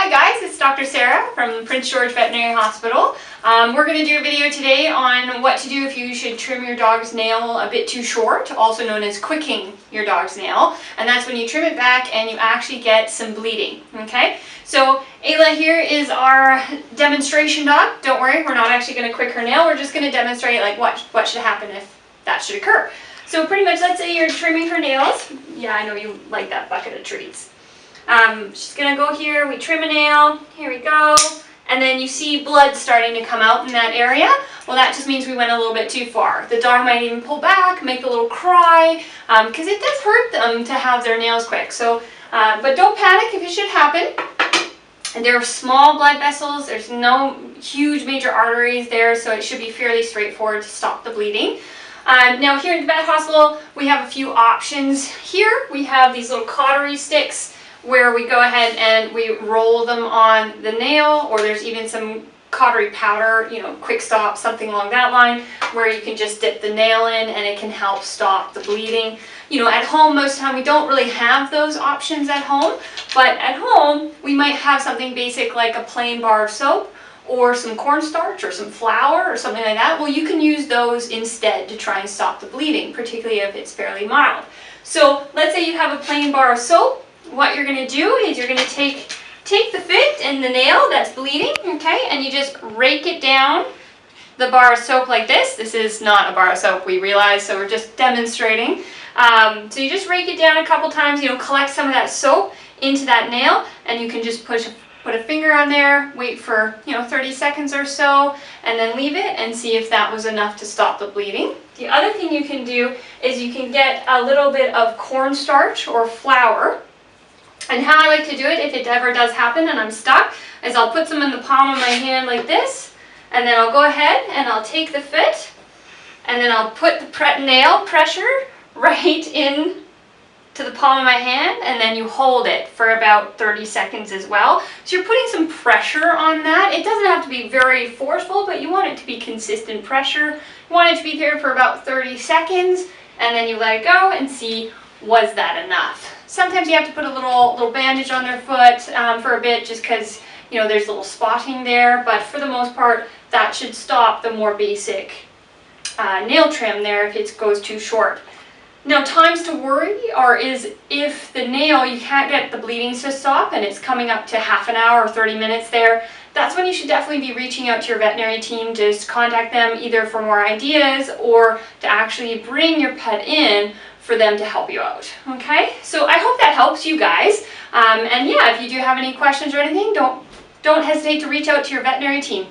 Hi guys, it's Dr. Sarah from Prince George Veterinary Hospital. We're going to do a video today on what to do if you should trim your dog's nail a bit too short, also known as quicking your dog's nail. And that's when you trim it back and you actually get some bleeding, okay? So Ayla here is our demonstration dog. Don't worry, we're not actually going to quick her nail. We're just going to demonstrate like what should happen if that should occur. So pretty much, let's say you're trimming her nails. Yeah, I know you like that bucket of treats. She's gonna go here, we trim a nail, here we go, and then you see blood starting to come out in that area. Well, that just means we went a little bit too far. The dog might even pull back, make a little cry, because it does hurt them to have their nails quick. So, but don't panic if it should happen. And there are small blood vessels, there's no huge major arteries there, so it should be fairly straightforward to stop the bleeding. Now here at the vet hospital, we have a few options. Here we have these little cautery sticks where we go ahead and we roll them on the nail, or there's even some cautery powder, you know, quick stop, something along that line, where you can just dip the nail in and it can help stop the bleeding. You know, at home most of the time we don't really have those options at home, but at home we might have something basic like a plain bar of soap or some cornstarch or some flour or something like that. Well, you can use those instead to try and stop the bleeding, particularly if it's fairly mild. So let's say you have a plain bar of soap. What you're going to do is you're going to take the fit and the nail that's bleeding, okay, and you just rake it down the bar of soap like this. This is not a bar of soap, we realize, so we're just demonstrating. So you just rake it down a couple times, you know, collect some of that soap into that nail, and you can just put a finger on there, wait for, you know, 30 seconds or so, and then leave it and see if that was enough to stop the bleeding. The other thing you can do is you can get a little bit of cornstarch or flour. And how I like to do it, if it ever does happen and I'm stuck, is I'll put some in the palm of my hand like this, and then I'll go ahead and I'll take the fit, and then I'll put the nail pressure right in to the palm of my hand, and then you hold it for about 30 seconds as well. So you're putting some pressure on that. It doesn't have to be very forceful, but you want it to be consistent pressure. You want it to be there for about 30 seconds, and then you let it go and see, was that enough? Sometimes you have to put a little bandage on their foot for a bit, just because, you know, there's a little spotting there, but for the most part that should stop the more basic nail trim there if it goes too short. Now, times to worry is if the nail, you can't get the bleeding to stop and it's coming up to half an hour or 30 minutes there, that's when you should definitely be reaching out to your veterinary team to contact them either for more ideas or to actually bring your pet in for them to help you out, okay? So I hope that helps you guys. And yeah, if you do have any questions or anything, don't hesitate to reach out to your veterinary team.